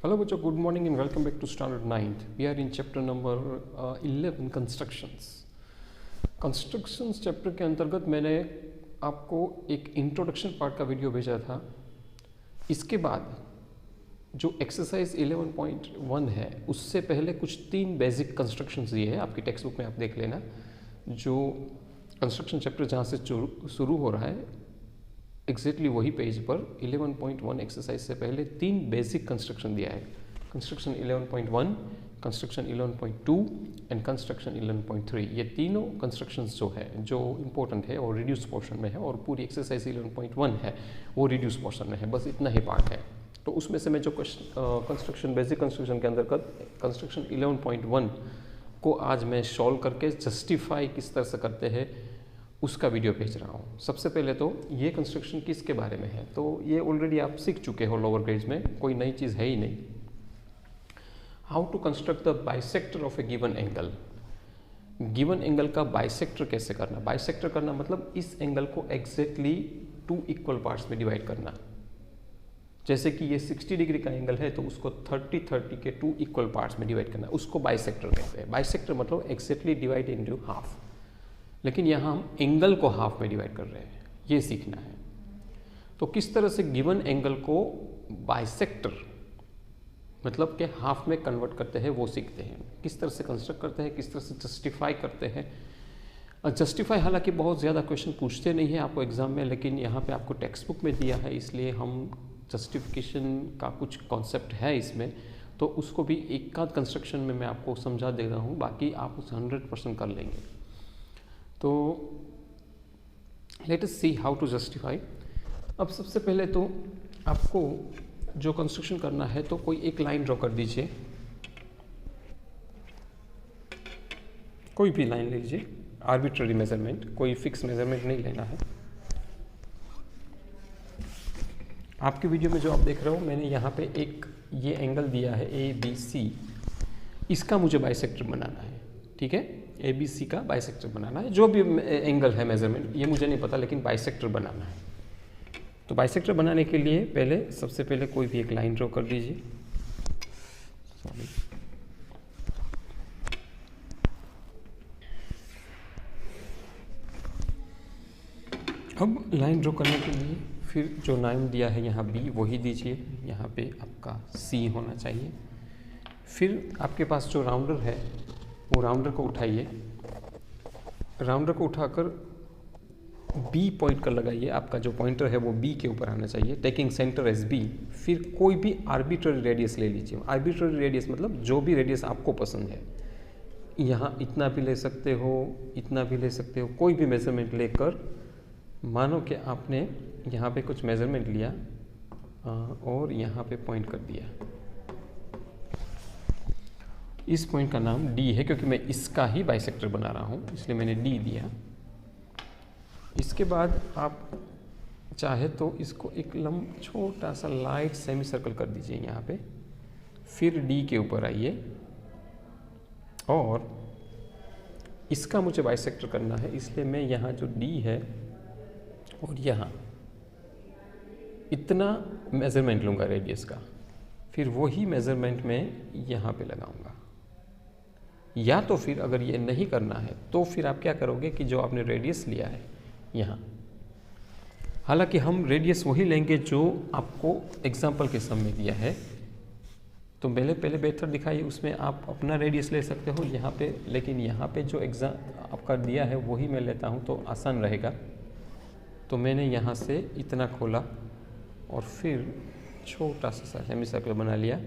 Hello बच्चों, good morning and welcome back to standard 9th. We are in chapter number 11 constructions. Constructions chapter के अंतर्गत मैंने आपको एक इंट्रोडक्शन पार्ट का वीडियो भेजा था. इसके बाद जो एक्सरसाइज 11.1 है उससे पहले कुछ 3 बेसिक कंस्ट्रक्शंस दिए हैं. आपकी टेक्स्ट बुक में आप देख लेना. जो कंस्ट्रक्शन चैप्टर जहाँ से शुरू हो रहा है एग्जैक्टली वही पेज पर 11.1 एक्सरसाइज से पहले 3 बेसिक कंस्ट्रक्शन दिया है. Construction 11.1, construction 11.2 and construction 11.3. ये तीनों कंस्ट्रक्शंस जो है जो इम्पोर्टेंट है और रिड्यूस पोर्शन में है, और पूरी एक्सरसाइज 11.1 है वो रिड्यूस पोर्शन में है. बस इतना ही पार्ट है. तो उसमें से मैं जो कंस्ट्रक्शन बेसिक कंस्ट्रक्शन के अंतर्गत कंस्ट्रक्शन 11.1 को आज मैं सॉल्व करके जस्टिफाई किस तरह से करते हैं उसका वीडियो भेज रहा हूँ. सबसे पहले तो ये कंस्ट्रक्शन किसके बारे में है, तो ये ऑलरेडी आप सीख चुके हो लोअर ग्रेड्स में, कोई नई चीज़ है ही नहीं. How to construct the bisector of a given angle. Given angle का बाइसेक्टर कैसे करना. बाइसेक्टर करना मतलब इस एंगल को एग्जैक्टली 2 इक्वल पार्ट्स में डिवाइड करना. जैसे कि ये 60 डिग्री का एंगल है तो उसको 30-30 के 2 इक्वल पार्ट्स में डिवाइड करना, उसको बाइसेक्टर कहते हैं. बाइसेक्टर मतलब एग्जैक्टली डिवाइड इनटू हाफ. लेकिन यहाँ हम एंगल को हाफ में डिवाइड कर रहे हैं, ये सीखना है. तो किस तरह से गिवन एंगल को बाइसेक्टर मतलब के हाफ में कन्वर्ट करते हैं वो सीखते हैं. किस तरह से कंस्ट्रक्ट करते हैं, किस तरह से जस्टिफाई करते हैं. जस्टिफाई हालांकि बहुत ज़्यादा क्वेश्चन पूछते नहीं हैं आपको एग्जाम में, लेकिन यहाँ पे आपको टेक्स्ट बुक में दिया है इसलिए हम जस्टिफिकेशन का कुछ कॉन्सेप्ट है इसमें, तो उसको भी एक आध कंस्ट्रक्शन में मैं आपको समझा दे रहा हूँ. बाकी आप उसे 100% कर लेंगे. तो let us see how to justify. अब सबसे पहले तो आपको जो कंस्ट्रक्शन करना है तो कोई एक लाइन ड्रॉ कर दीजिए, कोई भी लाइन लीजिए. आर्बिट्ररी मेजरमेंट, कोई फिक्स मेजरमेंट नहीं लेना है. आपके वीडियो में जो आप देख रहे हो मैंने यहाँ पे एक ये एंगल दिया है ABC, इसका मुझे बाइसेक्टर बनाना है. ठीक है, ABC का बाइसेक्टर बनाना है. जो भी एंगल है मेजरमेंट ये मुझे नहीं पता, लेकिन बाइसेक्टर बनाना है. तो बाइसेक्टर बनाने के लिए पहले सबसे पहले कोई भी एक लाइन ड्रॉ कर दीजिए. सॉरी, अब लाइन ड्रॉ करने के लिए फिर जो नाम दिया है यहाँ B वही दीजिए. यहाँ पे आपका C होना चाहिए. फिर आपके पास जो राउंडर है वो राउंडर को उठाइए. राउंडर को उठाकर B पॉइंट कर लगाइए. आपका जो पॉइंटर है वो B के ऊपर आना चाहिए, टेकिंग सेंटर एज B. फिर कोई भी आर्बिट्ररी रेडियस ले लीजिए. आर्बिट्ररी रेडियस मतलब जो भी रेडियस आपको पसंद है. यहाँ इतना भी ले सकते हो, इतना भी ले सकते हो. कोई भी मेजरमेंट लेकर मानो कि आपने यहाँ पे कुछ मेजरमेंट लिया और यहाँ पे पॉइंट कर दिया. इस पॉइंट का नाम D है क्योंकि मैं इसका ही बाइसेक्टर बना रहा हूँ, इसलिए मैंने D दिया. इसके बाद आप चाहे तो इसको एक छोटा सा लाइट सेमी सर्कल कर दीजिए यहाँ पे. फिर D के ऊपर आइए और इसका मुझे बाइसेक्टर करना है, इसलिए मैं यहाँ जो D है और यहाँ इतना मेजरमेंट लूँगा रेडियस का. फिर वही मेजरमेंट में यहाँ पे लगाऊंगा. या तो फिर अगर ये नहीं करना है तो फिर आप क्या करोगे कि जो आपने रेडियस लिया है यहाँ, हालांकि हम रेडियस वही लेंगे जो आपको एग्जाम्पल के सम में दिया है. तो पहले बेहतर दिखाइए, उसमें आप अपना रेडियस ले सकते हो यहाँ पे, लेकिन यहाँ पे जो आपका दिया है वही मैं लेता हूँ तो आसान रहेगा. तो मैंने यहाँ से इतना खोला और फिर छोटा सा सेमी सर्कल बना लिया.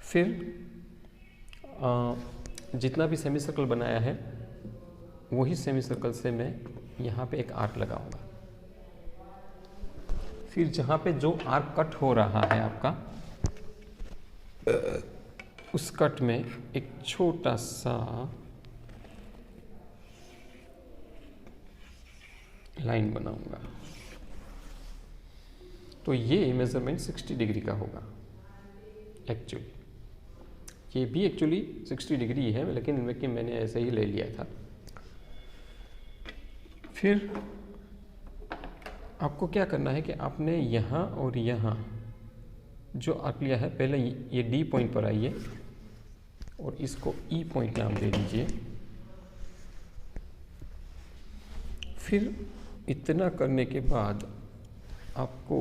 फिर जितना भी सेमी सर्कल बनाया है वही सेमी सर्कल से मैं यहाँ पे एक आर्क लगाऊंगा. फिर जहाँ पे जो आर्क कट हो रहा है आपका, उस कट में एक छोटा सा लाइन बनाऊंगा. तो ये मेजरमेंट 60 डिग्री का होगा. एक्चुअली ये भी एक्चुअली 60 डिग्री है, लेकिन मैंने ऐसे ही ले लिया था. फिर आपको क्या करना है कि आपने यहाँ और यहाँ जो आर्क लिया है, पहले ये डी पॉइंट पर आइए और इसको ई पॉइंट नाम दे दीजिए। फिर इतना करने के बाद आपको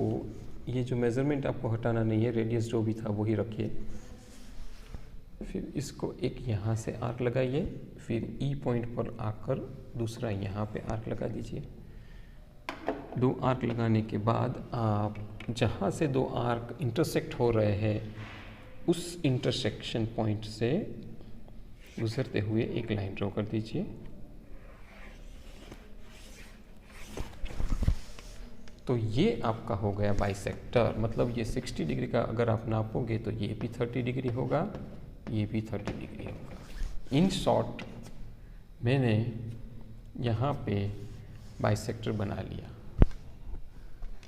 ये जो मेज़रमेंट आपको हटाना नहीं है, रेडियस जो भी था वही रखिए। फिर इसको एक यहाँ से आर्क लगाइए, फिर ई पॉइंट पर आकर दूसरा यहाँ पे आर्क लगा दीजिए। 2 आर्क लगाने के बाद आप जहाँ से 2 आर्क इंटरसेक्ट हो रहे हैं उस इंटरसेक्शन पॉइंट से गुजरते हुए एक लाइन ड्रॉ कर दीजिए। तो ये आपका हो गया बाइसेक्टर, मतलब ये 60 डिग्री का अगर आप नापोगे तो ये भी 30 डिग्री होगा, ये भी 30 डिग्री होगा। इन शॉर्ट मैंने यहाँ पे बाइसेक्टर बना लिया।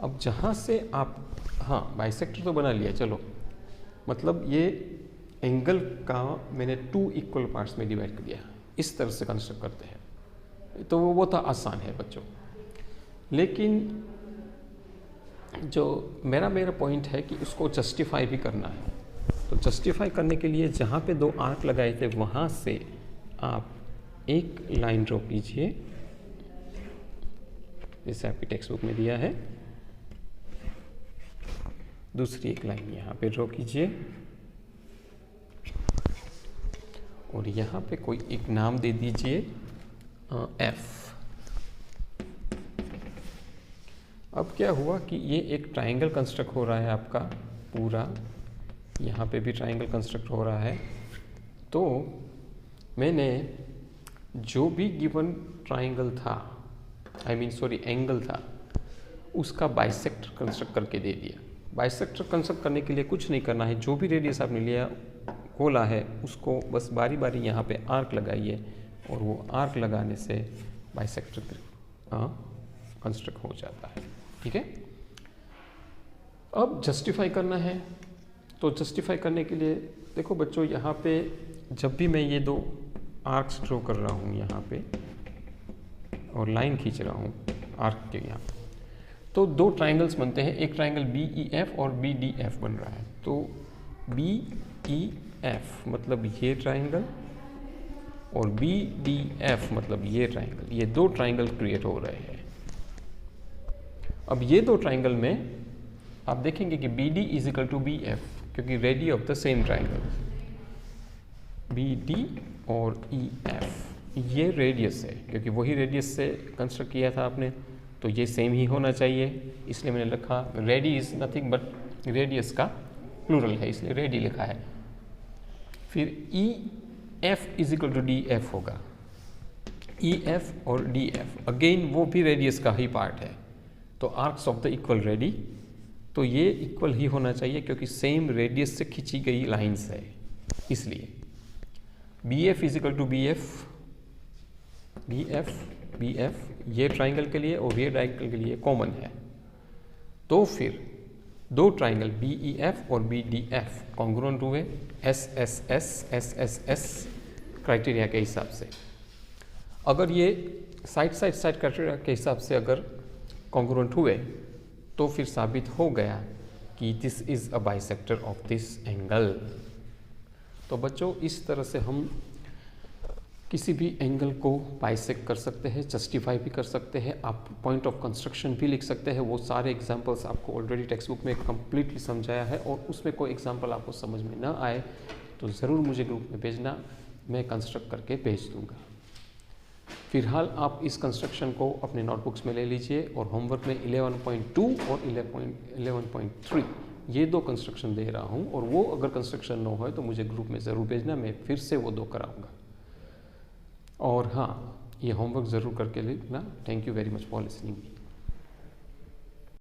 अब जहाँ से आप, हाँ बाइसेक्टर तो बना लिया, चलो मतलब ये एंगल का मैंने 2 इक्वल पार्ट्स में डिवाइड कर दिया। इस तरह से कंस्ट्रक्ट करते हैं, तो वो तो आसान है बच्चों। लेकिन जो मेरा पॉइंट है कि उसको जस्टिफाई भी करना है। तो जस्टिफाई करने के लिए जहाँ पे 2 आर्क लगाए थे वहाँ से आप एक लाइन ड्रॉ कीजिए, जैसे आपकी टेक्स्ट बुक में दिया है। दूसरी एक लाइन यहाँ पे ड्रॉ कीजिए और यहाँ पे कोई एक नाम दे दीजिए F। अब क्या हुआ कि ये एक ट्रायंगल कंस्ट्रक्ट हो रहा है आपका पूरा, यहाँ पे भी ट्रायंगल कंस्ट्रक्ट हो रहा है। तो मैंने जो भी गिवन ट्रायंगल था, एंगल था, उसका बाइसेक्टर कंस्ट्रक्ट करके दे दिया। बाइसेक्टर कंस्ट्रक्ट करने के लिए कुछ नहीं करना है, जो भी रेडियस आपने लिया खोला है उसको बस बारी बारी यहाँ पे आर्क लगाइए और वो आर्क लगाने से बाइसेक्टर कंस्ट्रक्ट हो जाता है। ठीक है, अब जस्टिफाई करना है। तो जस्टिफाई करने के लिए देखो बच्चों, यहाँ पे जब भी मैं ये 2 आर्क्स ड्रॉ कर रहा हूँ यहाँ पे और लाइन खींच रहा हूँ आर्क के यहाँ, तो 2 ट्राइंगल्स बनते हैं। एक ट्राइंगल BEF और BDF बन रहा है। तो BEF मतलब ये ट्राइंगल और BDF मतलब ये ट्राइंगल, ये 2 ट्राइंगल क्रिएट हो रहे हैं। अब ये 2 ट्राइंगल में आप देखेंगे कि BD is equal to BF, क्योंकि radii of the same triangle. BD और EF ये रेडियस है, क्योंकि वही रेडियस से कंस्ट्रक्ट किया था आपने, तो ये सेम ही होना चाहिए। इसलिए मैंने लिखा radii is nothing but radius का प्लूरल है, इसलिए रेडी लिखा है। फिर EF is equal to DF होगा। EF और DF अगेन वो भी रेडियस का ही पार्ट है। तो arcs of the equal radii, तो ये इक्वल ही होना चाहिए क्योंकि सेम रेडियस से खींची गई लाइंस है, इसलिए BF is equal to BF ये ट्राइंगल के लिए और ये ट्राइंगल के लिए कॉमन है। तो फिर 2 ट्राइंगल BEF और BDF कॉन्ग्रुएंट हुए SSS क्राइटेरिया के हिसाब से। अगर ये साइड क्राइटेरिया के हिसाब से अगर कॉन्ग्रुएंट हुए तो फिर साबित हो गया कि this is a bisector of this angle. तो बच्चों इस तरह से हम किसी भी एंगल को बाइसेक्ट कर सकते हैं, जस्टिफाई भी कर सकते हैं, आप पॉइंट ऑफ कंस्ट्रक्शन भी लिख सकते हैं। वो सारे एग्जांपल्स आपको ऑलरेडी टेक्स्ट बुक में कंप्लीटली समझाया है, और उसमें कोई एग्जांपल आपको समझ में ना आए तो ज़रूर मुझे ग्रुप में भेजना, मैं कंस्ट्रक्ट करके भेज दूँगा। फिलहाल आप इस कंस्ट्रक्शन को अपने नोटबुक्स में ले लीजिए और होमवर्क में 11.2 और 11.3 ये 2 कंस्ट्रक्शन दे रहा हूँ, और वो अगर कंस्ट्रक्शन ना हो तो मुझे ग्रुप में ज़रूर भेजना, मैं फिर से वो 2 कराऊँगा। और हाँ, ये होमवर्क ज़रूर करके लिखना। Thank you very much for listening me.